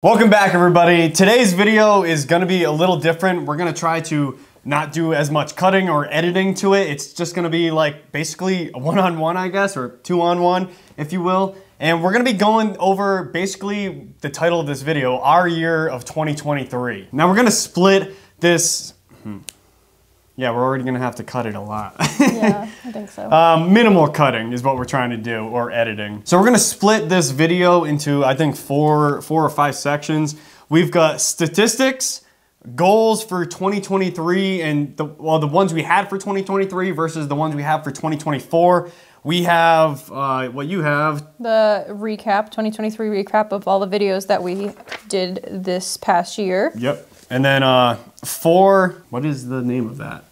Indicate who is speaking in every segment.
Speaker 1: Welcome back, everybody. Today's video is going to be a little different. We're going to try to not do as much cutting or editing to it. It's just going to be like basically a one-on-one, I guess, or two-on-one, if you will. And we're going to be going over basically the title of this video, Our Year of 2023. Now we're going to split this. Yeah, we're already going to have to cut it a lot.
Speaker 2: Yeah, I think so.
Speaker 1: Minimal cutting is what we're trying to do, or editing. So we're going to split this video into, I think, four or five sections. We've got statistics, goals for 2023, and the ones we had for 2023 versus the ones we have for 2024. We have what you have.
Speaker 2: The recap, 2023 recap of all the videos that we did this past year.
Speaker 1: Yep. And then what is the name of that?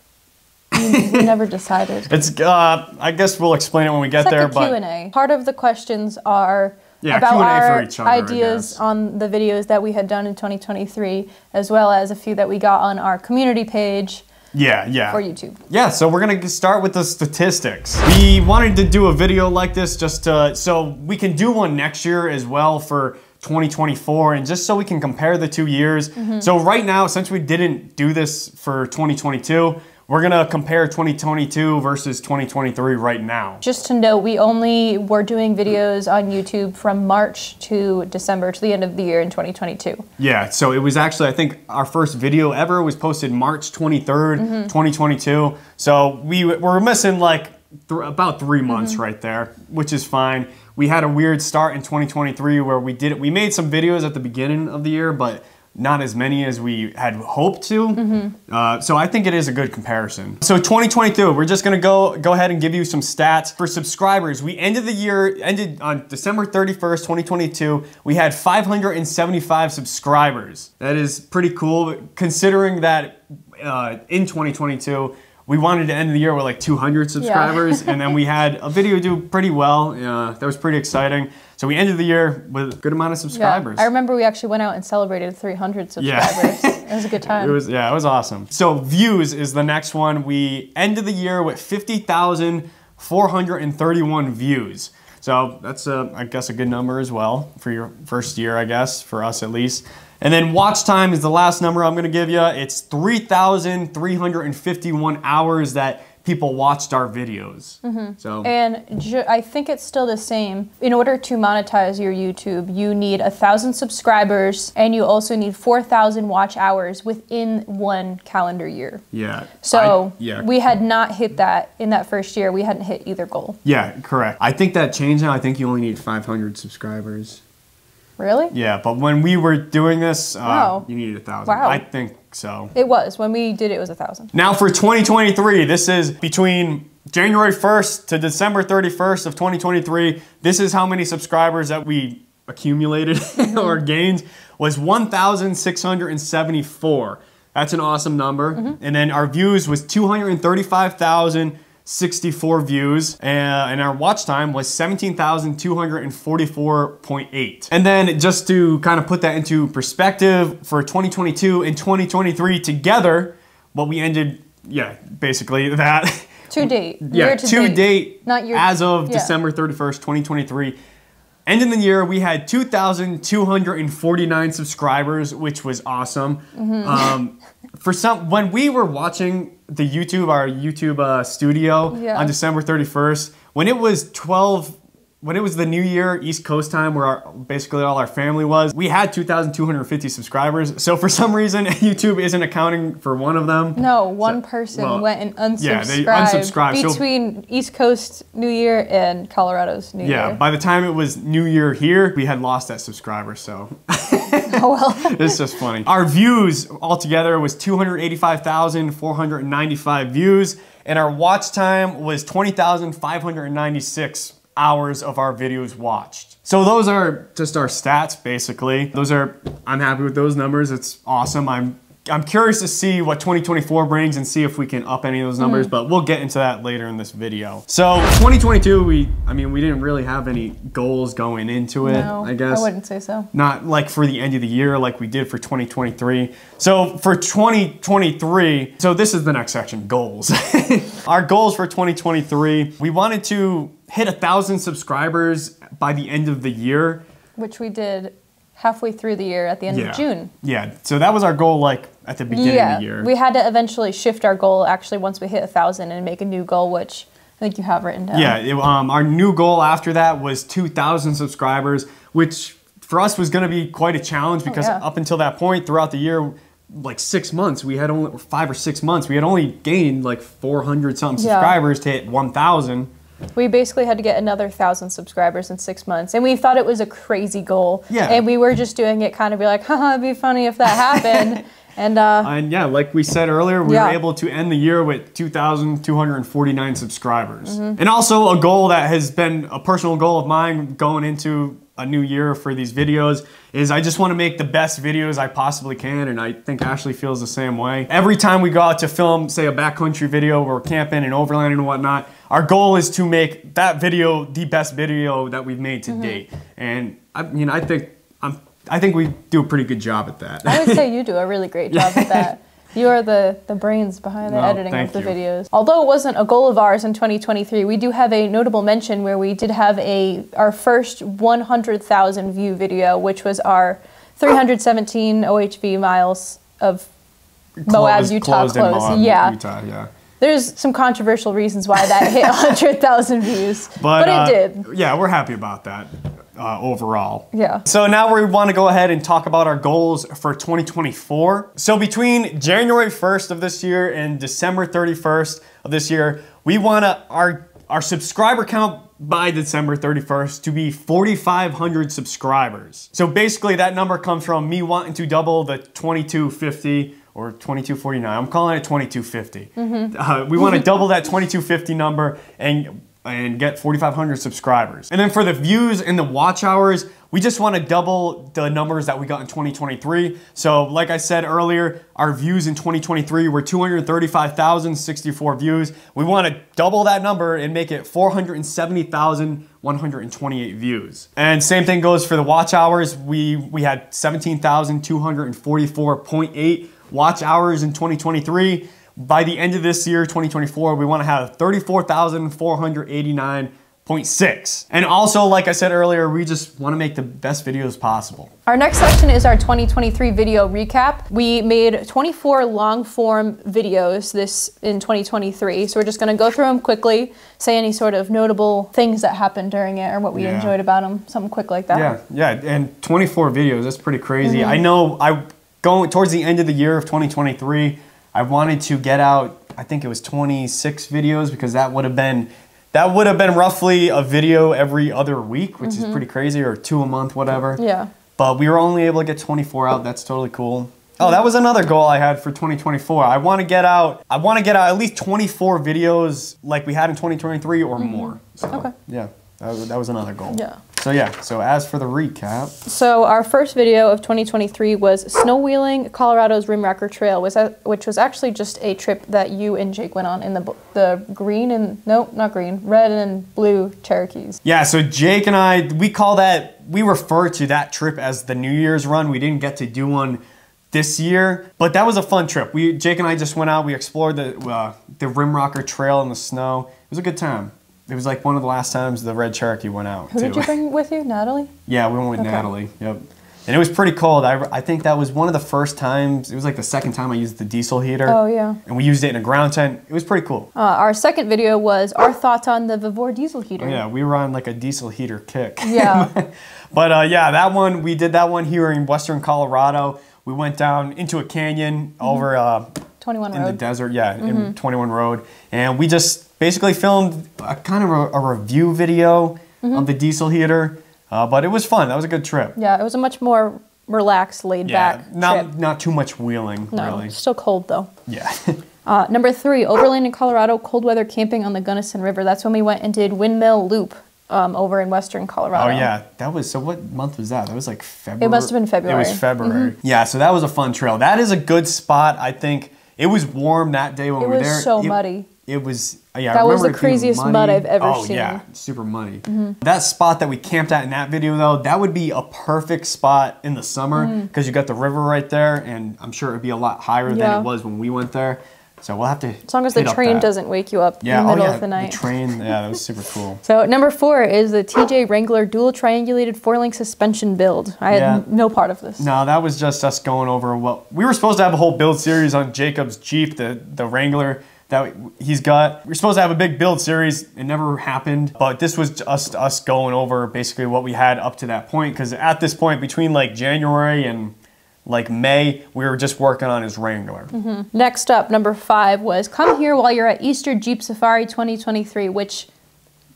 Speaker 2: We never decided.
Speaker 1: It's I guess we'll explain it when we get there.
Speaker 2: It's like a Q&A. Part of the questions are about
Speaker 1: Q&A
Speaker 2: our
Speaker 1: for each other,
Speaker 2: ideas on the videos that we had done in 2023, as well as a few that we got on our community page.
Speaker 1: Yeah.
Speaker 2: For YouTube.
Speaker 1: Yeah, so we're gonna start with the statistics. We wanted to do a video like this just so we can do one next year as well for 2024, and just so we can compare the 2 years. So right now, since we didn't do this for 2022, we're gonna compare 2022 versus 2023 right now.
Speaker 2: Just to note, we only were doing videos on YouTube from March to December, to the end of the year in 2022.
Speaker 1: Yeah, so it was actually, I think our first video ever was posted March 23rd, 2022. So we're missing like about 3 months right there, which is fine. We had a weird start in 2023 where we made some videos at the beginning of the year, but not as many as we had hoped to. So I think it is a good comparison. So 2022, we're just gonna go ahead and give you some stats. For subscribers, we ended on December 31st, 2022. We had 575 subscribers. That is pretty cool, considering that in 2022, we wanted to end the year with like 200 subscribers, and then we had a video do pretty well. That was pretty exciting. So we ended the year with a good amount of subscribers.
Speaker 2: Yeah. I remember we actually went out and celebrated 300 subscribers. It was a good time.
Speaker 1: It was awesome. So views is the next one. We ended the year with 50,431 views. So that's I guess a good number as well for your first year, I guess, for us at least. And then watch time is the last number I'm gonna give you. It's 3,351 hours that people watched our videos. So,
Speaker 2: and I think it's still the same. In order to monetize your YouTube, you need 1,000 subscribers, and you also need 4,000 watch hours within 1 calendar year.
Speaker 1: Yeah.
Speaker 2: So we had not hit that in that first year. We hadn't hit either goal.
Speaker 1: Yeah, correct. I think that changed now. I think you only need 500 subscribers.
Speaker 2: Really?
Speaker 1: Yeah, but when we were doing this, you needed 1,000.
Speaker 2: Wow.
Speaker 1: I think so.
Speaker 2: It was. When we did it, was 1,000.
Speaker 1: Now for 2023, this is between January 1st to December 31st of 2023. This is how many subscribers that we accumulated or gained, was 1,674. That's an awesome number. And then our views was 235,064 views, and our watch time was 17,244.8. And then just to kind of put that into perspective, for 2022 and 2023 together, what we ended, basically that.
Speaker 2: To date.
Speaker 1: To date,
Speaker 2: not year,
Speaker 1: as of December 31st, 2023. Ending the year, we had 2,249 subscribers, which was awesome. When we were watching our YouTube studio on December 31st, when it was the New Year East Coast time, where basically all our family was, we had 2,250 subscribers. So for some reason, YouTube isn't accounting for one of them.
Speaker 2: No, one person went and unsubscribed.
Speaker 1: Yeah, they unsubscribed
Speaker 2: between East Coast New Year and Colorado's New Year.
Speaker 1: Yeah, by the time it was New Year here, we had lost that subscriber, so.
Speaker 2: Oh well.
Speaker 1: It's just funny. Our views altogether was 285,495 views, and our watch time was 20,596 hours of our videos watched. So those are just our stats, basically. I'm happy with those numbers. It's awesome. I'm curious to see what 2024 brings and see if we can up any of those numbers, but we'll get into that later in this video. So 2022, we didn't really have any goals going into it,
Speaker 2: no,
Speaker 1: I guess.
Speaker 2: I wouldn't say so.
Speaker 1: Not like for the end of the year like we did for 2023. So for 2023, so this is the next section, goals. Our goals for 2023, we wanted to hit 1,000 subscribers by the end of the year.
Speaker 2: Which we did halfway through the year at the end of June.
Speaker 1: Yeah, so that was our goal, like, at the beginning of the year.
Speaker 2: We had to eventually shift our goal, actually, once we hit 1,000 and make a new goal, which I think you have written down.
Speaker 1: Yeah, our new goal after that was 2,000 subscribers, which for us was going to be quite a challenge because up until that point, throughout the year, like 6 months, we had only 5 or 6 months, we had only gained like 400 something subscribers to hit 1,000.
Speaker 2: We basically had to get another 1,000 subscribers in 6 months, and we thought it was a crazy goal.
Speaker 1: Yeah.
Speaker 2: And we were just doing it kind of be like, haha, it'd be funny if that happened. And
Speaker 1: yeah, like we said earlier, we were able to end the year with 2,249 subscribers. And also a goal that has been a personal goal of mine going into a new year for these videos is I just want to make the best videos I possibly can, and I think Ashley feels the same way. Every time we go out to film, say, a backcountry video where we're camping and overlanding and whatnot, our goal is to make that video the best video that we've made to date. And I think we do a pretty good job at that.
Speaker 2: I would say you do a really great job at that. You are the brains behind the editing of the videos. Although it wasn't a goal of ours in 2023, we do have a notable mention where we did have our first 100,000 view video, which was our 317 OHV miles of Moab, Utah closed.
Speaker 1: Yeah.
Speaker 2: There's some controversial reasons why that hit 100,000 views, but it did.
Speaker 1: Yeah, we're happy about that. Overall.
Speaker 2: Yeah.
Speaker 1: So now we want to go ahead and talk about our goals for 2024. So between January 1st of this year and December 31st of this year, we want our subscriber count by December 31st to be 4,500 subscribers. So basically that number comes from me wanting to double the 2250 or 2249. I'm calling it 2250. We want to double that 2250 number and get 4,500 subscribers. And then for the views and the watch hours, we just want to double the numbers that we got in 2023. So like I said earlier, our views in 2023 were 235,064 views. We want to double that number and make it 470,128 views. And same thing goes for the watch hours. We had 17,244.8 watch hours in 2023. By the end of this year, 2024, we want to have 34,489.6. And also, like I said earlier, we just want to make the best videos possible.
Speaker 2: Our next section is our 2023 video recap. We made 24 long form videos in 2023. So we're just going to go through them quickly, say any sort of notable things that happened during it or what we enjoyed about them, something quick like that.
Speaker 1: Yeah, and 24 videos, that's pretty crazy. I know going towards the end of the year of 2023, I wanted to get out, I think it was 26 videos because that would have been roughly a video every other week, which is pretty crazy, or 2 a month, whatever.
Speaker 2: Yeah.
Speaker 1: But we were only able to get 24 out. That's totally cool. Oh, that was another goal I had for 2024. I want to get out at least 24 videos like we had in 2023 or more. So,
Speaker 2: okay.
Speaker 1: Yeah, that was another goal.
Speaker 2: Yeah.
Speaker 1: So as for the recap.
Speaker 2: So our first video of 2023 was snowwheeling Colorado's Rimrocker Trail, which was actually just a trip that you and Jake went on in the red and blue Cherokees. Yeah,
Speaker 1: so Jake and I, we refer to that trip as the New Year's run. We didn't get to do one this year, but that was a fun trip. Jake and I just went out, we explored the Rimrocker Trail in the snow. It was a good time. It was like one of the last times the Red Cherokee went out.
Speaker 2: Who did you bring with you, Natalie?
Speaker 1: Yeah, we went with Natalie, yep. And it was pretty cold. I think that was one of the first times, it was like the second time I used the diesel heater.
Speaker 2: Oh, yeah.
Speaker 1: And we used it in a ground tent. It was pretty cool.
Speaker 2: Our second video was our thoughts on the Vivor diesel heater.
Speaker 1: Oh, yeah, we were on like a diesel heater kick.
Speaker 2: Yeah.
Speaker 1: But yeah, we did that one here in Western Colorado. We went down into a canyon over
Speaker 2: 21
Speaker 1: in
Speaker 2: Road.
Speaker 1: the desert, in 21 Road. And we just basically filmed a review video of the diesel heater. But it was fun. That was a good trip.
Speaker 2: Yeah, it was a much more relaxed, laid back trip.
Speaker 1: Not too much wheeling, really.
Speaker 2: Still cold though.
Speaker 1: Yeah.
Speaker 2: Number 3, overland in Colorado, cold weather camping on the Gunnison River. That's when we went and did Windmill Loop over in Western Colorado.
Speaker 1: Oh yeah, so what month was that? That was like February.
Speaker 2: It must have been February.
Speaker 1: It was February. Yeah, so that was a fun trail. That is a good spot, I think. It was warm that day when we were there.
Speaker 2: It was so muddy.
Speaker 1: It was, yeah.
Speaker 2: That was the craziest mud I've ever seen.
Speaker 1: Oh yeah, super muddy. That spot that we camped at in that video though, that would be a perfect spot in the summer because you got the river right there, and I'm sure it'd be a lot higher than it was when we went there. So we'll have to.
Speaker 2: As long as the train doesn't wake you up in the middle of the night.
Speaker 1: The train, yeah, that was super cool.
Speaker 2: So number 4 is the TJ Wrangler dual triangulated 4-link suspension build. I had no part of this.
Speaker 1: No, that was just us going over what we were supposed to have a whole build series on Jacob's Jeep, the Wrangler that he's got. We're supposed to have a big build series. It never happened, but this was just us going over basically what we had up to that point. Because at this point, between like January and like May, we were just working on his Wrangler.
Speaker 2: Next up, number 5 was come here while you're at Easter Jeep Safari 2023, which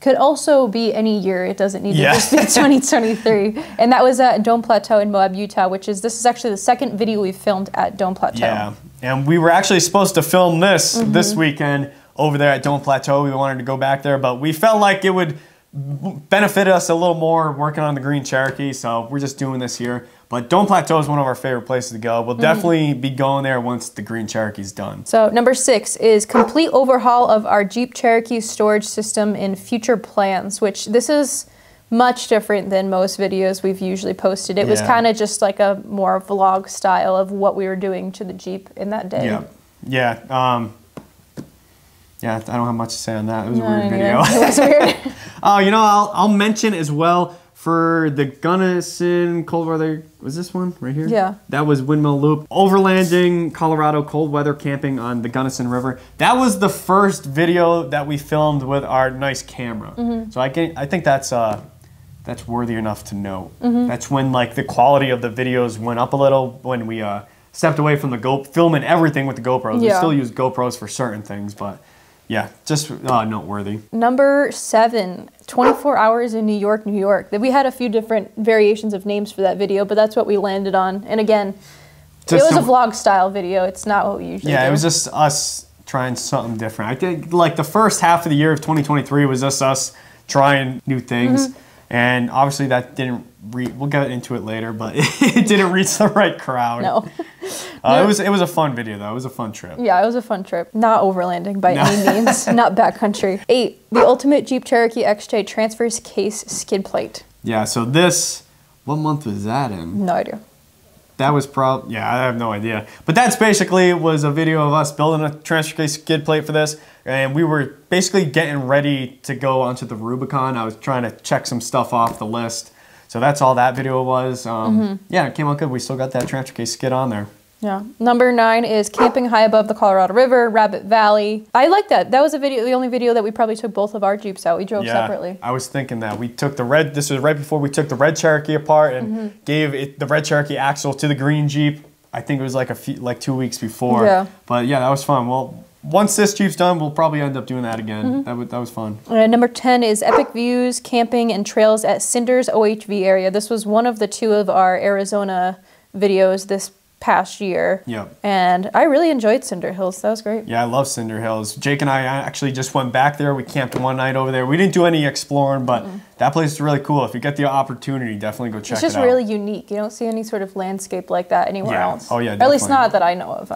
Speaker 2: could also be any year. It doesn't need to just be 2023. And that was at Dome Plateau in Moab, Utah, this is actually the second video we filmed at Dome Plateau.
Speaker 1: Yeah, and we were actually supposed to film this weekend over there at Dome Plateau. We wanted to go back there, but we felt like it would benefit us a little more working on the green Cherokee, so we're just doing this here. But Dome Plateau is one of our favorite places to go. We'll definitely be going there once the green Cherokee's done.
Speaker 2: So number 6 is complete overhaul of our Jeep Cherokee storage system in future plans, which this is much different than most videos we've usually posted. It was kind of just like a more vlog style of what we were doing to the Jeep in that day.
Speaker 1: Yeah, I don't have much to say on that. It was a weird video.
Speaker 2: It was weird.
Speaker 1: You know, I'll mention as well, for the Gunnison cold weather, was this one right here?
Speaker 2: Yeah.
Speaker 1: That was Windmill Loop. Overlanding Colorado cold weather camping on the Gunnison River. That was the first video that we filmed with our nice camera. So I think that's worthy enough to note. That's when like the quality of the videos went up a little when we stepped away from the filming everything with the GoPros. We still use GoPros for certain things, but yeah, just noteworthy. Number
Speaker 2: 7, 24 Hours in New York, New York. We had a few different variations of names for that video, but that's what we landed on. And again, it was a vlog style video. It's not what we usually do.
Speaker 1: Yeah, it was just us trying something different. I think like the first half of the year of 2023 was just us trying new things. And obviously that didn't we'll get into it later, but it didn't reach the right crowd.
Speaker 2: No.
Speaker 1: It was a fun video though. It was a fun trip.
Speaker 2: Yeah, it was a fun trip. Not overlanding by any means. Not backcountry. 8, the ultimate Jeep Cherokee XJ transverse case skid plate.
Speaker 1: Yeah, so this, what month was that in?
Speaker 2: No idea.
Speaker 1: That was yeah, I have no idea. But that's basically was a video of us building a transfer case skid plate for this. And we were basically getting ready to go onto the Rubicon. I was trying to check some stuff off the list. So that's all that video was. Yeah, it came out good. We still got that transfer case skid on there.
Speaker 2: Yeah. Number 9 is camping high above the Colorado River, Rabbit Valley. I like that. That was the only video that we probably took both of our Jeeps out. We drove separately.
Speaker 1: I was thinking that. We took this was right before we took the red Cherokee apart and gave it the red Cherokee axle to the green Jeep. I think it was like 2 weeks before. Yeah. But yeah, that was fun. Well, once this Jeep's done, we'll probably end up doing that again. That was fun.
Speaker 2: Number 10 is epic views, camping, and trails at Cinders OHV area. This was one of the 2 of our Arizona videos this past year.
Speaker 1: Yep.
Speaker 2: And I really enjoyed Cinder Hills. That was great.
Speaker 1: Yeah, I love Cinder Hills. Jake and I actually just went back there. We camped one night over there. We didn't do any exploring, but that place is really cool. If you get the opportunity, definitely go check it out.
Speaker 2: It's just really unique. You don't see any sort of landscape like that anywhere else.
Speaker 1: Oh, yeah,
Speaker 2: definitely. Or at least not that I know of.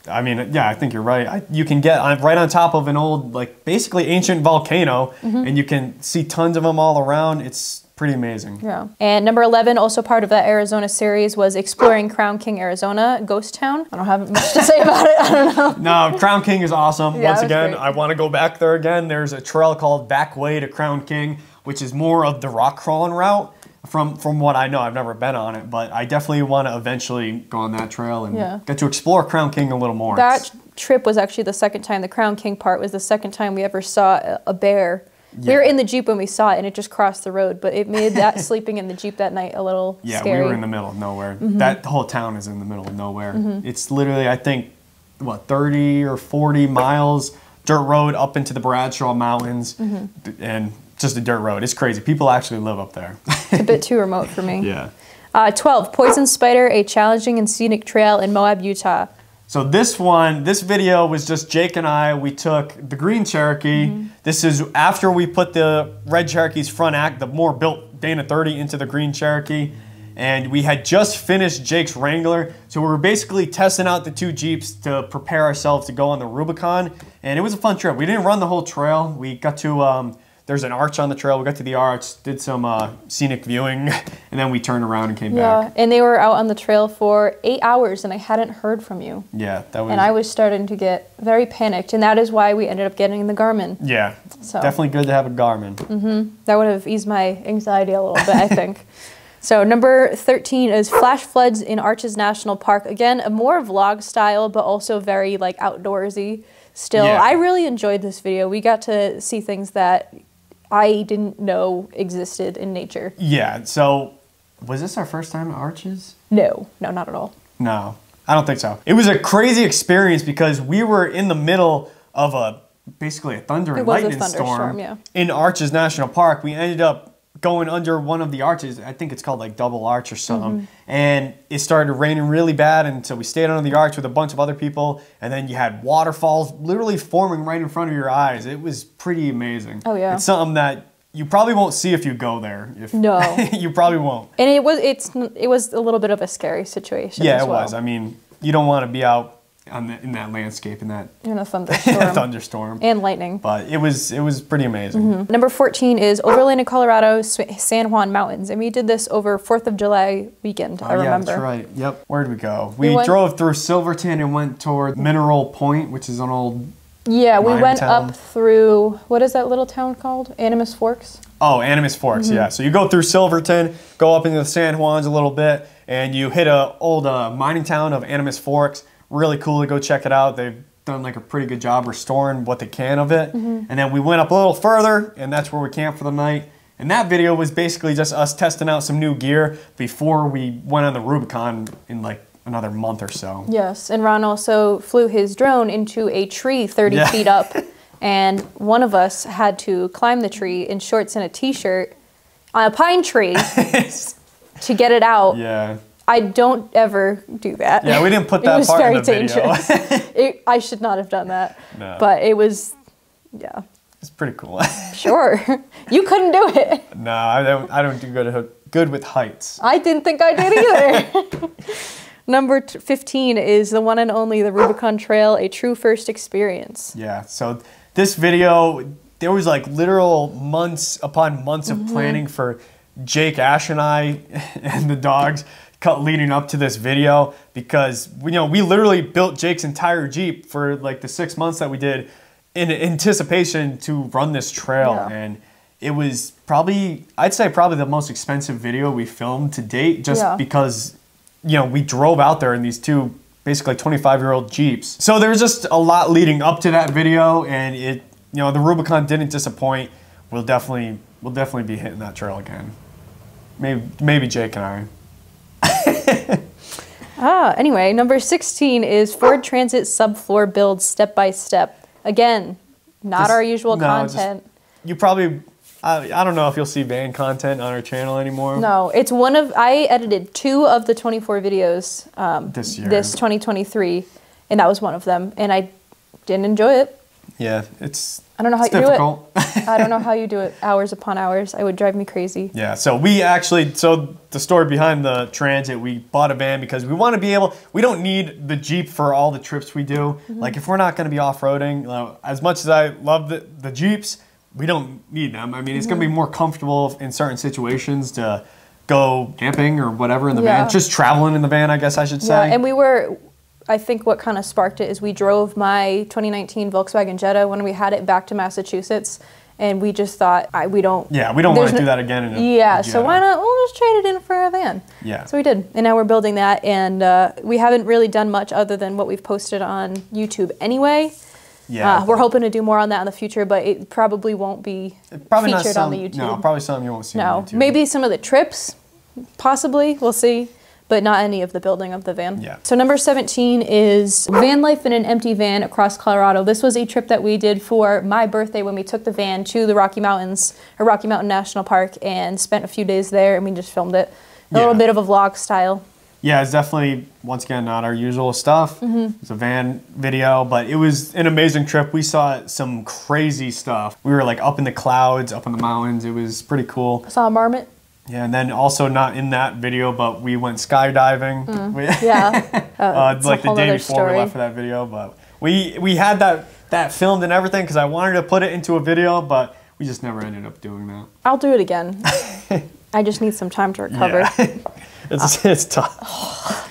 Speaker 1: I mean, yeah, I think you're right. You can get right on top of an old, like, basically ancient volcano, and you can see tons of them all around. It's pretty amazing.
Speaker 2: Yeah. And number 11, also part of that Arizona series, was exploring Crown King, Arizona, Ghost Town. I don't have much to say about it. I don't know.
Speaker 1: No, Crown King is awesome. Once again, I want to go back there again. There's a trail called Back Way to Crown King, which is more of the rock crawling route. From what I know, I've never been on it, but I definitely want to eventually go on that trail and get to explore Crown King a little more.
Speaker 2: That trip was actually the second time. The Crown King part was the second time we ever saw a bear. Yeah. We were in the Jeep when we saw it, and it just crossed the road, but it made that sleeping in the Jeep that night a little scary.
Speaker 1: Yeah, we were in the middle of nowhere. That whole town is in the middle of nowhere. It's literally, I think, what, 30 or 40 miles dirt road up into the Bradshaw Mountains, and just a dirt road. It's crazy. People actually live up there.
Speaker 2: It's a bit too remote for me.
Speaker 1: Yeah.
Speaker 2: 12, Poison Spider, a challenging and scenic trail in Moab, Utah.
Speaker 1: So this video was just Jake and I. We took the green Cherokee. This is after we put the red Cherokee's front the more built Dana 30 into the green Cherokee. And we had just finished Jake's Wrangler. So we were basically testing out the 2 Jeeps to prepare ourselves to go on the Rubicon. And it was a fun trip. We didn't run the whole trail. We got to there's an arch on the trail. We got to the arch, did some scenic viewing, and then we turned around and came back.
Speaker 2: Yeah, and they were out on the trail for 8 hours, and I hadn't heard from you.
Speaker 1: Yeah, that was...
Speaker 2: And I was starting to get very panicked, and that is why we ended up getting the Garmin.
Speaker 1: Yeah, so definitely good to have a Garmin.
Speaker 2: That would have eased my anxiety a little bit, I think. So number 13 is flash floods in Arches National Park. Again, a more vlog style, but also very like outdoorsy still.
Speaker 1: Yeah.
Speaker 2: I really enjoyed this video. We got to see things that I didn't know existed in nature.
Speaker 1: Yeah, so was this our first time at Arches?
Speaker 2: No, not at all.
Speaker 1: No, I don't think so. It was a crazy experience because we were in the middle of basically a thunder and lightning storm in Arches National Park. We ended up going under one of the arches. I think it's called like Double Arch or something. And it started raining really bad, and so we stayed under the arch with a bunch of other people, and then you had waterfalls literally forming right in front of your eyes. It was pretty amazing.
Speaker 2: Oh yeah.
Speaker 1: It's something that you probably won't see if you go there.
Speaker 2: No.
Speaker 1: You probably won't.
Speaker 2: And it was a little bit of a scary situation.
Speaker 1: Yeah,
Speaker 2: as
Speaker 1: it
Speaker 2: well.
Speaker 1: was. I mean, you don't want to be out in that landscape, in a
Speaker 2: thunderstorm. And lightning.
Speaker 1: But it was pretty amazing.
Speaker 2: Number 14 is Overland in Colorado, San Juan Mountains. And we did this over 4th of July weekend, I remember.
Speaker 1: Yeah, that's right. Yep. Where did we go? We drove through Silverton and went toward Mineral Point, which is an old
Speaker 2: Yeah, we went
Speaker 1: town.
Speaker 2: up through, what is that little town called? Animas Forks?
Speaker 1: Oh, Animas Forks, yeah. So you go through Silverton, go up into the San Juans a little bit, and you hit an old mining town of Animas Forks. Really cool to go check it out. They've done like a pretty good job restoring what they can of it. And then we went up a little further, and that's where we camped for the night. And that video was basically just us testing out some new gear before we went on the Rubicon in like another month or so.
Speaker 2: Yes, and Ron also flew his drone into a tree 30 feet up, and one of us had to climb the tree in shorts and a t-shirt on a pine tree to get it out.
Speaker 1: Yeah.
Speaker 2: I don't ever do that.
Speaker 1: Yeah, we didn't put that part in the
Speaker 2: dangerous. I should not have done that.
Speaker 1: No.
Speaker 2: But it was, yeah.
Speaker 1: It's pretty cool.
Speaker 2: Sure. You couldn't do it.
Speaker 1: No, I don't do good with heights.
Speaker 2: I didn't think I did either. Number 15 is the one and only the Rubicon Trail, a true first experience.
Speaker 1: Yeah, so this video, there was like literal months upon months of planning for Jake, Ash, and I, and the dogs leading up to this video, because we literally built Jake's entire Jeep for like the 6 months that we did in anticipation to run this trail. And it was I'd say probably the most expensive video we filmed to date, just because we drove out there in these two basically 25-year-old Jeeps. So there's just a lot leading up to that video, and the Rubicon didn't disappoint. We'll definitely be hitting that trail again. Maybe Jake and I.
Speaker 2: Anyway, number 16 is Ford Transit subfloor build step by step. Again, not our usual content.
Speaker 1: You probably, I don't know if you'll see van content on our channel anymore.
Speaker 2: No, it's I edited 2 of the 24 videos
Speaker 1: this year.
Speaker 2: This 2023, and that was one of them, and I didn't enjoy it.
Speaker 1: Yeah,
Speaker 2: I don't know how you
Speaker 1: difficult.
Speaker 2: do it. I don't know how you do it hours upon hours. It would drive me crazy.
Speaker 1: Yeah, so the story behind the Transit, we bought a van because we want to be we don't need the Jeep for all the trips we do. Like if we're not going to be off-roading, as much as I love the Jeeps, we don't need them. I mean, it's going to be more comfortable in certain situations to go camping or whatever in the van. Just traveling in the van, I guess I should say.
Speaker 2: Yeah, and I think what kind of sparked it is we drove my 2019 Volkswagen Jetta when we had it back to Massachusetts, and we just thought, we don't want to do that again in a Jetta. So why not, we'll just trade it in for a van. Yeah. So we did, and now we're building that, and we haven't really done much other than what we've posted on YouTube anyway. Yeah. We're hoping to do more on that in the future, but it probably won't be featured on the YouTube.
Speaker 1: No, probably something you won't see on YouTube.
Speaker 2: Maybe some of the trips, possibly, we'll see. But not any of the building of the van. Yeah. So number 17 is van life in an empty van across Colorado. This was a trip that we did for my birthday when we took the van to the Rocky Mountains, or Rocky Mountain National Park, and spent a few days there, and we just filmed it. A little bit of a vlog style. Yeah,
Speaker 1: it's definitely, once again, not our usual stuff. It's a van video, but it was an amazing trip. We saw some crazy stuff. We were like up in the clouds, up in the mountains. It was pretty cool.
Speaker 2: I saw a marmot.
Speaker 1: Yeah, and then also not in that video, but we went skydiving. Like the day before we left for that video. But we had that filmed and everything because I wanted to put it into a video, but we just never ended up doing that.
Speaker 2: I'll do it again. I just need some time to recover.
Speaker 1: Yeah. It's tough.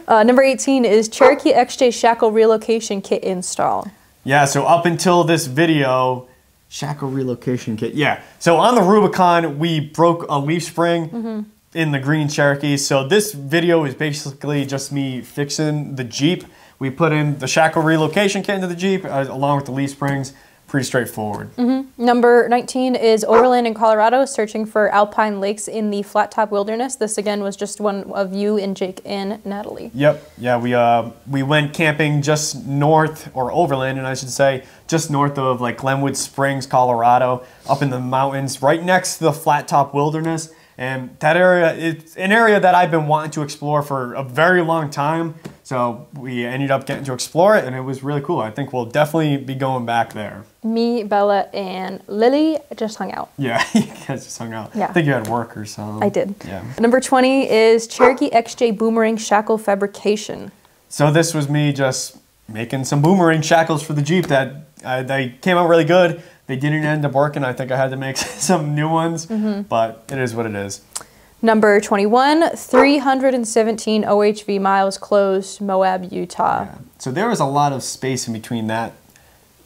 Speaker 2: Number 18 is Cherokee XJ Shackle Relocation Kit install.
Speaker 1: Yeah, so up until this video, shackle relocation kit. Yeah, so on the Rubicon, we broke a leaf spring in the green Cherokee. So this video is basically just me fixing the Jeep. We put in the shackle relocation kit into the Jeep along with the leaf springs. Pretty straightforward.
Speaker 2: Number 19 is Overland in Colorado, searching for alpine lakes in the flat top wilderness. This again was just one of you and Jake and Natalie.
Speaker 1: Yep. Yeah, we went camping just north, or overland, and I should say, just north of like Glenwood Springs, Colorado, up in the mountains, right next to the flat top wilderness. And that area, it's an area that I've been wanting to explore for a very long time. So we ended up getting to explore it, and it was really cool. I think we'll definitely be going back there.
Speaker 2: Me, Bella, and Lilli just hung out.
Speaker 1: Yeah, you guys just hung out.
Speaker 2: Yeah.
Speaker 1: I think you had work or something.
Speaker 2: I did.
Speaker 1: Yeah.
Speaker 2: Number 20 is Cherokee XJ Boomerang Shackle Fabrication.
Speaker 1: So this was me just making some boomerang shackles for the Jeep that they came out really good. They didn't end up working. I think I had to make some new ones, but it is what it is.
Speaker 2: Number 21, 317 OHV miles closed, Moab, Utah.
Speaker 1: Yeah. So there was a lot of space in between that.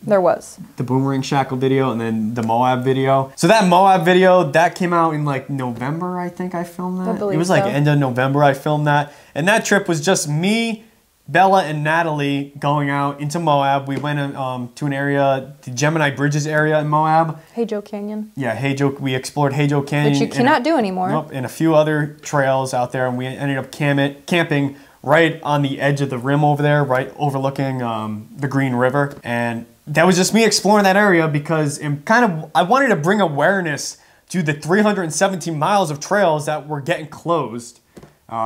Speaker 2: There was.
Speaker 1: The boomerang shackle video and then the Moab video. So that Moab video, that came out in like November, I think I filmed that.
Speaker 2: I believe
Speaker 1: it was like
Speaker 2: so.
Speaker 1: end of November I filmed that. And that trip was just me, Bella, and Natalie going out into Moab. We went to an area, the Gemini Bridges area in Moab.
Speaker 2: Hey Joe Canyon.
Speaker 1: Yeah, we explored Hey Joe Canyon.
Speaker 2: Which you cannot do anymore.
Speaker 1: Nope, and a few other trails out there, and we ended up camping right on the edge of the rim over there, right overlooking the Green River. And that was just me exploring that area because I wanted to bring awareness to the 317 miles of trails that were getting closed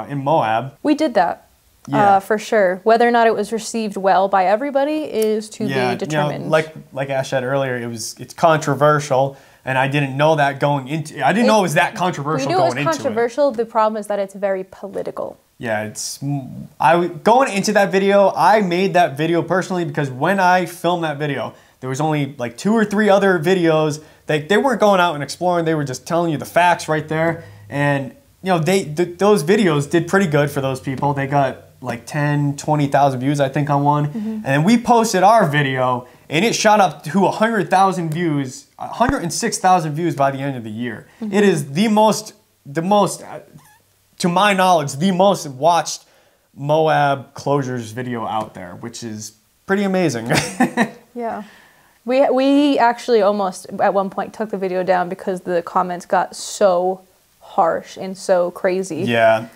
Speaker 1: in Moab.
Speaker 2: We did that.
Speaker 1: Yeah.
Speaker 2: For sure. Whether or not it was received well by everybody is to be determined.
Speaker 1: You know, like Ash said earlier, it's controversial, and I didn't know that going into. I didn't know it was that controversial going into it.
Speaker 2: We knew it was controversial. The problem is that it's very political.
Speaker 1: Yeah, going into that video, I made that video personally because when I filmed that video, there was only like 2 or 3 other videos. They weren't going out and exploring. They were just telling you the facts right there, and you know those videos did pretty good for those people. They got like 10, 20,000 views, I think, on one. And then we posted our video, and it shot up to 100,000 views, 106,000 views by the end of the year. It is the most, to my knowledge, the most watched Moab closures video out there, which is pretty amazing.
Speaker 2: Yeah. We actually almost, at one point, took the video down because the comments got so harsh and so crazy.
Speaker 1: Yeah.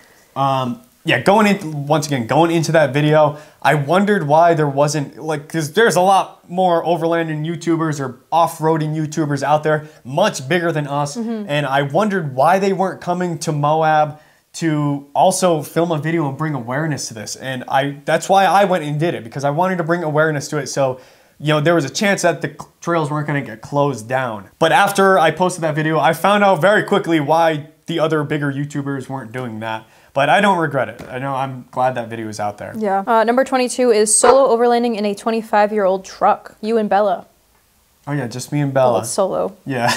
Speaker 1: Yeah, going into that video, I wondered why there wasn't, because there's a lot more overlanding YouTubers or off-roading YouTubers out there, much bigger than us, and I wondered why they weren't coming to Moab to also film a video and bring awareness to this. And that's why I went and did it, because I wanted to bring awareness to it. So, you know, there was a chance that the trails weren't going to get closed down. But after I posted that video, I found out very quickly why the other bigger YouTubers weren't doing that. But I don't regret it. I'm glad that video is out there.
Speaker 2: Yeah. Number 22 is solo overlanding in a 25-year-old truck. You and Bella.
Speaker 1: Oh yeah, just me and Bella.
Speaker 2: Well, it's solo.
Speaker 1: Yeah.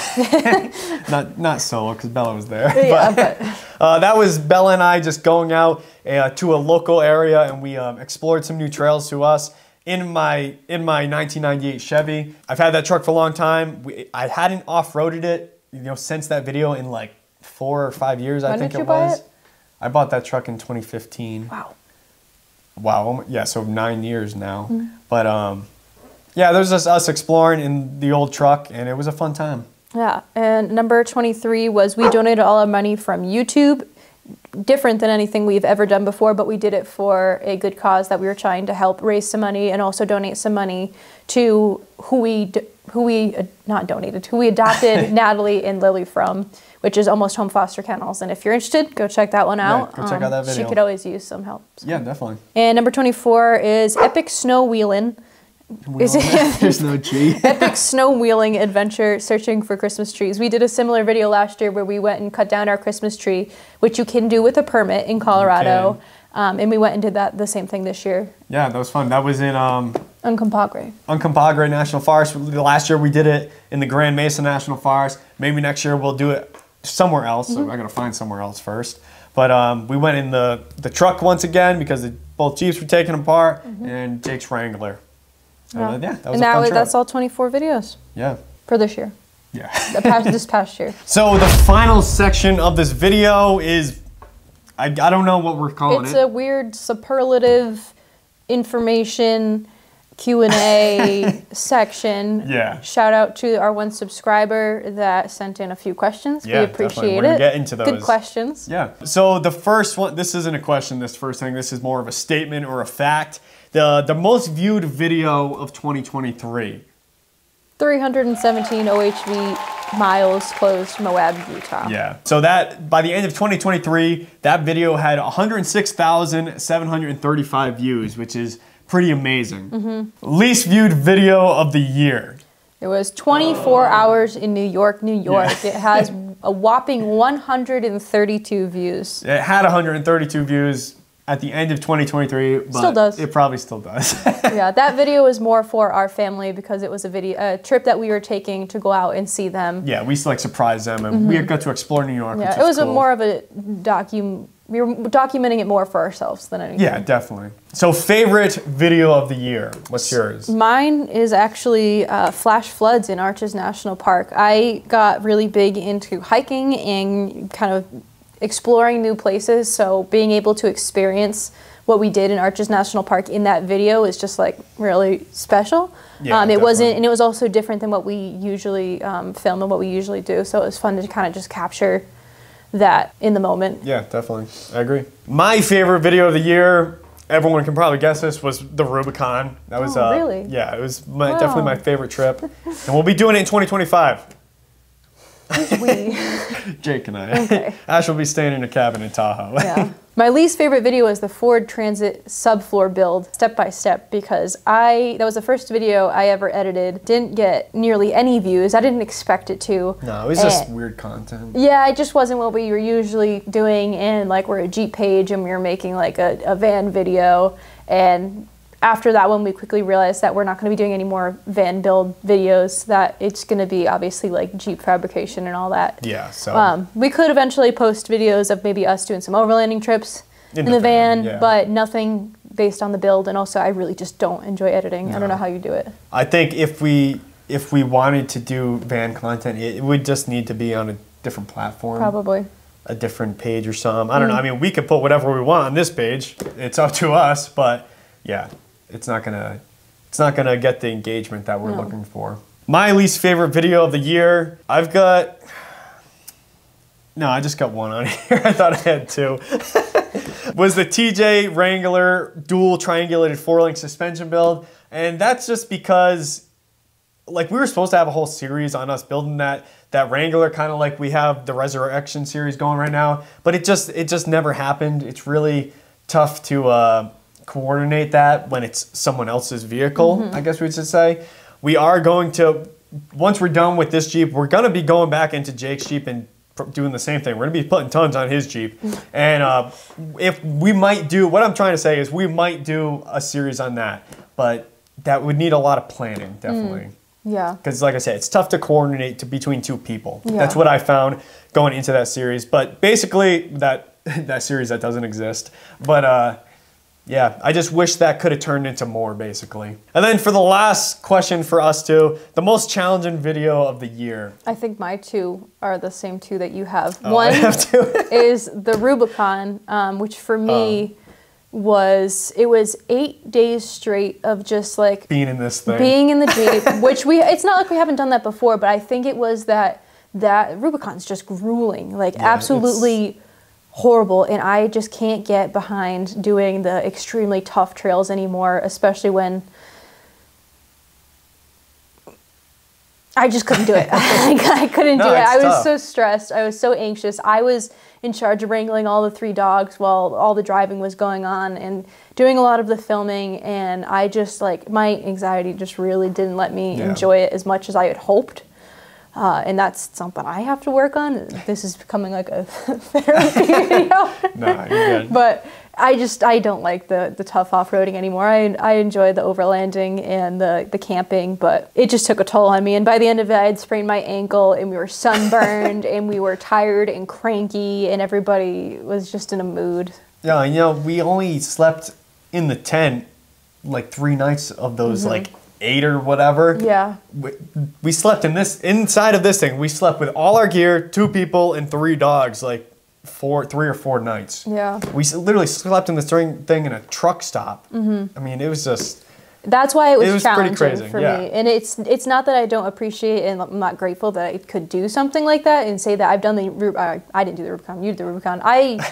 Speaker 1: not solo, because Bella was there.
Speaker 2: Yeah,
Speaker 1: but that was Bella and I just going out to a local area, and we explored some new trails to us in my 1998 Chevy. I've had that truck for a long time. I hadn't off-roaded it, since that video in like 4 or 5 years. I think it was. When did you buy it? I bought that truck in 2015.
Speaker 2: Wow.
Speaker 1: Wow. Yeah, so 9 years now. But yeah, there's just us exploring in the old truck, and it was a fun time.
Speaker 2: Yeah. And number 23 was we donated all our money from YouTube. Different than anything we've ever done before, but we did it for a good cause that we were trying to help raise some money and also donate some money to who we adopted Natalie and Lilli from, which is Almost Home Foster Kennels. And if you're interested, go check that one out.
Speaker 1: Yeah, go check out that video.
Speaker 2: She could always use some help. So.
Speaker 1: Yeah, definitely.
Speaker 2: And number 24 is Epic Snow Wheelin'.
Speaker 1: There's no G.
Speaker 2: Epic snow wheeling adventure searching for Christmas trees. We did a similar video last year where we went and cut down our Christmas tree, which you can do with a permit in Colorado. And we went and did the same thing this year.
Speaker 1: Yeah, that was fun. That was in
Speaker 2: Uncompahgre.
Speaker 1: Uncompahgre National Forest. Last year we did it in the Grand Mesa National Forest. Maybe next year we'll do it somewhere else. So I gotta find somewhere else first. But we went in the truck once again because both Jeeps were taken apart, and Jake's Wrangler.
Speaker 2: Yeah,
Speaker 1: that was
Speaker 2: and
Speaker 1: a
Speaker 2: now
Speaker 1: fun trip.
Speaker 2: that's all 24 videos.
Speaker 1: Yeah.
Speaker 2: For this year.
Speaker 1: Yeah.
Speaker 2: This past year.
Speaker 1: So the final section of this video is, I don't know what we're calling it.
Speaker 2: It's a weird superlative information Q&A section.
Speaker 1: Yeah.
Speaker 2: Shout out to our one subscriber that sent in a few questions.
Speaker 1: Yeah,
Speaker 2: we appreciate
Speaker 1: We're gonna
Speaker 2: it.
Speaker 1: get into those.
Speaker 2: Good questions.
Speaker 1: Yeah. So the first one, this isn't a question, this first thing, this is more of a statement or a fact. The most viewed video of 2023.
Speaker 2: 317 OHV miles closed Moab, Utah.
Speaker 1: Yeah. So that, by the end of 2023, that video had 106,735 views, which is pretty amazing. Least viewed video of the year.
Speaker 2: It was 24 hours in New York, New York. Yeah. It has a whopping 132 views.
Speaker 1: It had 132 views at the end of 2023, but
Speaker 2: still does.
Speaker 1: It probably still does.
Speaker 2: Yeah, that video was more for our family because it was a trip that we were taking to go out and see them.
Speaker 1: Yeah, we like surprised them, and we got to explore New York.
Speaker 2: Yeah,
Speaker 1: which
Speaker 2: it was
Speaker 1: cool.
Speaker 2: more of a we were documenting it more for ourselves than anything.
Speaker 1: Yeah, definitely. So favorite video of the year, what's yours?
Speaker 2: Mine is actually flash floods in Arches National Park. I got really big into hiking and kind of exploring new places, so being able to experience what we did in Arches National Park in that video is just like really special.
Speaker 1: Yeah,
Speaker 2: it wasn't, and it was also different than what we usually film and what we usually do, so it was fun to kind of just capture that in the moment.
Speaker 1: Yeah, definitely. I agree. My favorite video of the year, everyone can probably guess this, was the Rubicon. That was
Speaker 2: really?
Speaker 1: Yeah, it was definitely my favorite trip. And we'll be doing it in 2025.
Speaker 2: Who's we?
Speaker 1: Jake and I.
Speaker 2: Okay.
Speaker 1: Ash will be staying in a cabin in Tahoe.
Speaker 2: Yeah. My least favorite video is the Ford Transit subfloor build, step by step, because that was the first video I ever edited. Didn't get nearly any views. I didn't expect it to.
Speaker 1: No, it was just weird content.
Speaker 2: Yeah, it just wasn't what we were usually doing, and like we're a Jeep page and we were making like a van video, and after that one we quickly realized that we're not going to be doing any more van build videos, that it's going to be obviously like Jeep fabrication and all that.
Speaker 1: Yeah, so
Speaker 2: we could eventually post videos of maybe us doing some overlanding trips in the van,
Speaker 1: yeah.
Speaker 2: But nothing based on the build, and also I really just don't enjoy editing. No. I don't know how you do it.
Speaker 1: I think if we wanted to do van content, it would just need to be on a different platform.
Speaker 2: Probably.
Speaker 1: A different page or something. I don't know. I mean, we could put whatever we want on this page. It's up to us, but yeah. It's not gonna get the engagement that we're looking for. My least favorite video of the year, I just got one on here. I thought I had two. Was the TJ Wrangler dual triangulated 4-link suspension build, and that's just because, like, we were supposed to have a whole series on us building that Wrangler, kind of like we have the Resurrection Series going right now, but it just never happened. It's really tough to coordinate that when it's someone else's vehicle, I guess we should say. We are going to, once we're done with this Jeep, we're going to be going back into Jake's Jeep and doing the same thing. We're going to be putting tons on his Jeep. And if we might do, what I'm trying to say is we might do a series on that, but that would need a lot of planning, definitely.
Speaker 2: Yeah.
Speaker 1: Because like I said, it's tough to coordinate between two people.
Speaker 2: Yeah.
Speaker 1: That's what I found going into that series. But basically, that series that doesn't exist. But yeah, I just wish that could have turned into more, basically. And then for the last question for us two, the most challenging video of the year.
Speaker 2: I think my two are the same two that you have.
Speaker 1: Oh,
Speaker 2: one
Speaker 1: I have two.
Speaker 2: is the Rubicon, which for me was 8 days straight of just like
Speaker 1: being in this thing.
Speaker 2: Being in the Jeep, which it's not like we haven't done that before, but I think it was that Rubicon's just grueling, like absolutely horrible, and I just can't get behind doing the extremely tough trails anymore, especially when I just couldn't do it. I couldn't do it. I was so stressed. I was so anxious. I was in charge of wrangling all the 3 dogs while all the driving was going on and doing a lot of the filming, and I just my anxiety just really didn't let me enjoy it as much as I had hoped. And that's something I have to work on. This is becoming like a therapy video.
Speaker 1: No, you're good.
Speaker 2: But I don't like the tough off-roading anymore. I enjoy the overlanding and the camping, but it just took a toll on me. And by the end of it, I had sprained my ankle, and we were sunburned, and we were tired and cranky, and everybody was just in a mood.
Speaker 1: Yeah, you know, we only slept in the tent like 3 nights of those like 8 or whatever.
Speaker 2: Yeah.
Speaker 1: We slept inside of this thing. We slept with all our gear, 2 people and 3 dogs, like 3 or 4 nights.
Speaker 2: Yeah.
Speaker 1: We literally slept in this thing in a truck stop. I mean, it was just...
Speaker 2: That's why it was challenging
Speaker 1: pretty crazy,
Speaker 2: for me. And it's not that I don't appreciate and I'm not grateful that I could do something like that and say that I've done I didn't do the Rubicon, you did the Rubicon.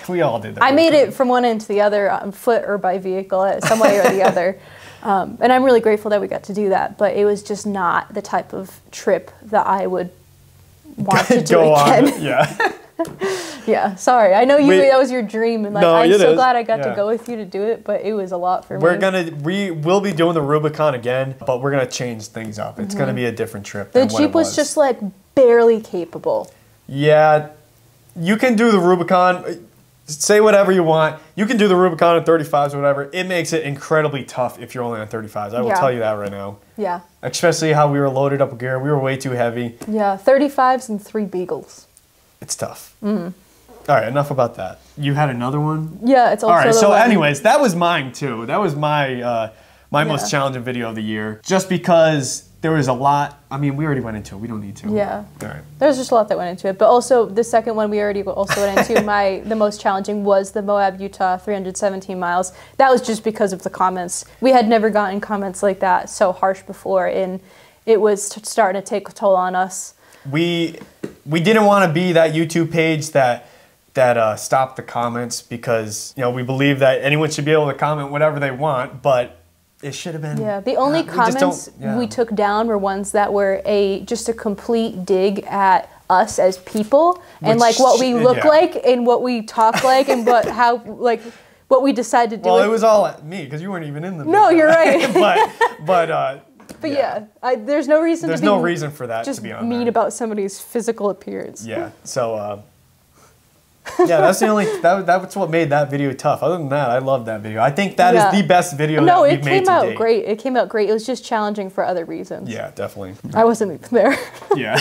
Speaker 1: We all did that.
Speaker 2: I made it from one end to the other on foot or by vehicle, some way or the other. And I'm really grateful that we got to do that, but it was just not the type of trip that I would want to do again.
Speaker 1: Yeah.
Speaker 2: Yeah, sorry. I know that was your dream, and like I'm so glad I got to go with you to do it, but it was a lot for me. We will be doing the Rubicon again, but we're gonna change things up. It's gonna be a different trip. The Jeep was just like barely capable.
Speaker 1: Yeah, you can do the Rubicon. Say whatever you want. You can do the Rubicon at 35s or whatever. It makes it incredibly tough if you're only on 35s. I will tell you that right now. Yeah. Especially how we were loaded up with gear. We were way too heavy.
Speaker 2: Yeah, 35s and 3 Beagles.
Speaker 1: It's tough. All right, enough about that. You had another one?
Speaker 2: Yeah, it's also
Speaker 1: all right, so anyways, that was mine too. That was my most challenging video of the year. Just because there was a lot. I mean, we already went into it. We don't need to.
Speaker 2: Yeah.
Speaker 1: All right.
Speaker 2: There's just a lot that went into it. But also, the second one we already also went into, the most challenging was the Moab, Utah, 317 miles. That was just because of the comments. We had never gotten comments like that so harsh before, and it was starting to take a toll on us. We didn't want to be that YouTube page that stopped the comments because, you know, we believe that anyone should be able to comment whatever they want, but it should have been. Yeah, the only comments we took down were ones that were just a complete dig at us as people and like what we look like and what we talk like and what we decide to do.
Speaker 1: Well, it was all at me because you weren't even in the video.
Speaker 2: No, you're right.
Speaker 1: But
Speaker 2: yeah, there's no reason.
Speaker 1: There's no reason for that
Speaker 2: just
Speaker 1: to be on
Speaker 2: mean
Speaker 1: there.
Speaker 2: about somebody's physical appearance.
Speaker 1: Yeah. So. Yeah, that's the only. That's what made that video tough. Other than that, I love that video. I think that is the best video that we've made to date.
Speaker 2: No, it came out great. It came out great. It was just challenging for other reasons.
Speaker 1: Yeah, definitely.
Speaker 2: I wasn't even there.
Speaker 1: Yeah.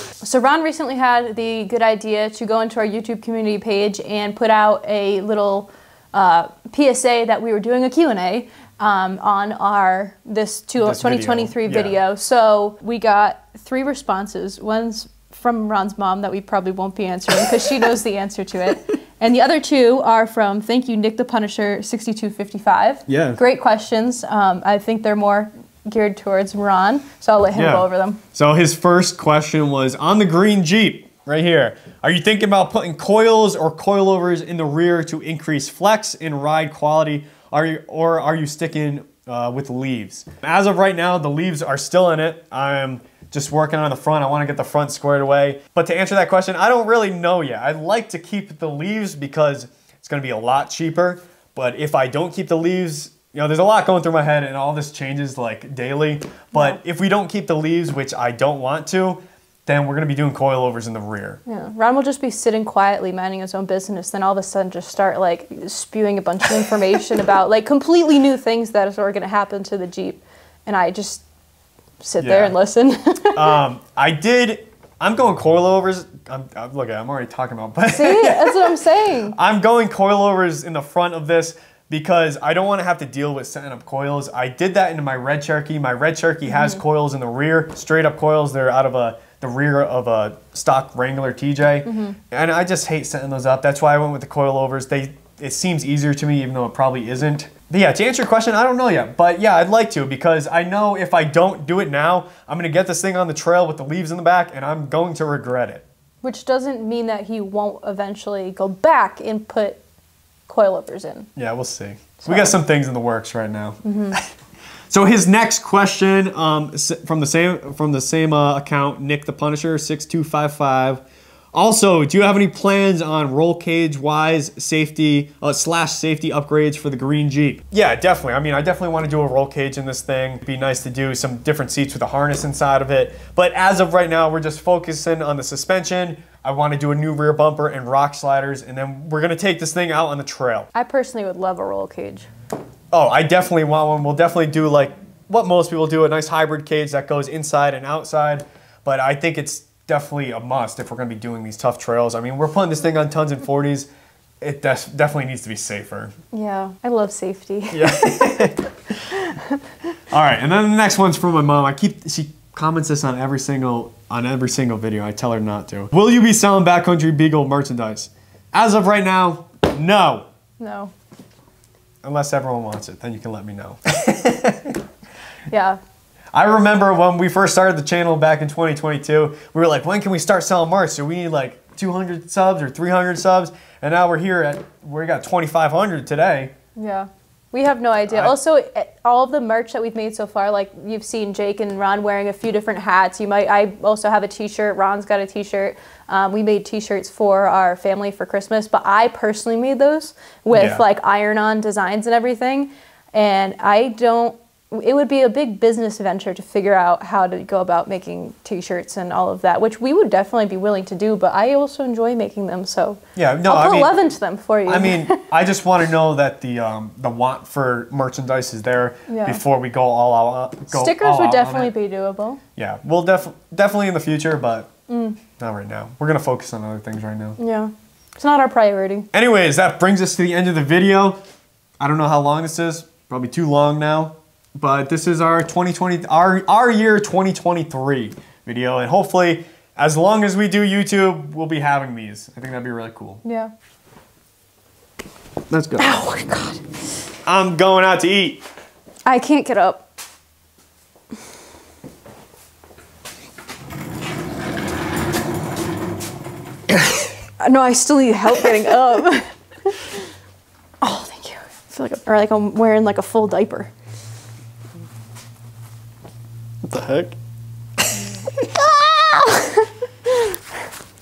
Speaker 2: So Ron recently had the good idea to go into our YouTube community page and put out a little PSA that we were doing a Q&A on this 2023 video.
Speaker 1: Yeah.
Speaker 2: So we got 3 responses. One's from Ron's mom that we probably won't be answering because she knows the answer to it. And the other 2 are from, thank you, Nick the Punisher 6255.
Speaker 1: Yeah.
Speaker 2: Great questions. I think they're more geared towards Ron, so I'll let him go over them.
Speaker 1: So his first question was, on the green Jeep, right here, are you thinking about putting coils or coilovers in the rear to increase flex and ride quality, or are you sticking with leaves? As of right now, the leaves are still in it. I'm just working on the front. I want to get the front squared away. But to answer that question, I don't really know yet. I'd like to keep the leaves because it's going to be a lot cheaper. But if I don't keep the leaves, you know, there's a lot going through my head and all this changes like daily. But if we don't keep the leaves, which I don't want to, then we're going to be doing coilovers in the rear.
Speaker 2: Yeah, Ron will just be sitting quietly minding his own business, then all of a sudden just start like spewing a bunch of information about like completely new things that are going to happen to the Jeep. And I just sit there and listen.
Speaker 1: I'm going coilovers. Look, I'm already talking about. But
Speaker 2: see, that's what I'm saying.
Speaker 1: I'm going coilovers in the front of this because I don't want to have to deal with setting up coils. I did that into my red Cherokee. My red Cherokee has coils in the rear, straight up coils. They're out of the rear of a stock Wrangler TJ, and I just hate setting those up. That's why I went with the coilovers. It seems easier to me, even though it probably isn't. But yeah, to answer your question, I don't know yet. But yeah, I'd like to because I know if I don't do it now, I'm going to get this thing on the trail with the leaves in the back and I'm going to regret it.
Speaker 2: Which doesn't mean that he won't eventually go back and put coilovers in.
Speaker 1: Yeah, we'll see. So we got some things in the works right now. So his next question from the same account, Nick the Punisher 6255. Also, do you have any plans on roll cage wise safety / safety upgrades for the green Jeep? Yeah, definitely. I mean, I definitely want to do a roll cage in this thing. It'd be nice to do some different seats with a harness inside of it. But as of right now, we're just focusing on the suspension. I want to do a new rear bumper and rock sliders, and then we're going to take this thing out on the trail.
Speaker 2: I personally would love a roll cage.
Speaker 1: Oh, I definitely want one. We'll definitely do like what most people do, a nice hybrid cage that goes inside and outside. But I think it's definitely a must if we're going to be doing these tough trails. I mean, we're putting this thing on tons and 40s. It definitely needs to be safer.
Speaker 2: Yeah, I love safety.
Speaker 1: Yeah. All right, and then the next one's from my mom. She comments this on every single video. I tell her not to. Will you be selling Backcountry Beagle merchandise? As of right now, no.
Speaker 2: No.
Speaker 1: Unless everyone wants it, then you can let me know.
Speaker 2: Yeah.
Speaker 1: I remember when we first started the channel back in 2022, we were like, when can we start selling merch? So we need like 200 subs or 300 subs, and now we got 2,500 today.
Speaker 2: Yeah. We have no idea. Also, all of the merch that we've made so far, like you've seen Jake and Ron wearing a few different hats. I also have a t-shirt. Ron's got a t-shirt. We made t-shirts for our family for Christmas, but I personally made those with like iron-on designs and everything. And it would be a big business venture to figure out how to go about making t-shirts and all of that, which we would definitely be willing to do, but I also enjoy making them, so
Speaker 1: yeah, no,
Speaker 2: I'll put love into them for you.
Speaker 1: I mean, I just want to know that the want for merchandise is there before we go all out.
Speaker 2: Stickers would definitely be doable.
Speaker 1: Yeah, we'll definitely in the future, but not right now. We're going to focus on other things right now.
Speaker 2: Yeah, it's not our priority.
Speaker 1: Anyways, that brings us to the end of the video. I don't know how long this is, probably too long now. But this is our year 2023 video, and hopefully, as long as we do YouTube, we'll be having these. I think that'd be really cool.
Speaker 2: Yeah.
Speaker 1: Let's go.
Speaker 2: Oh my God.
Speaker 1: I'm going out to eat.
Speaker 2: I can't get up. No, I still need help getting up. Oh, thank you. I feel like I'm wearing like a full diaper.
Speaker 1: What the heck?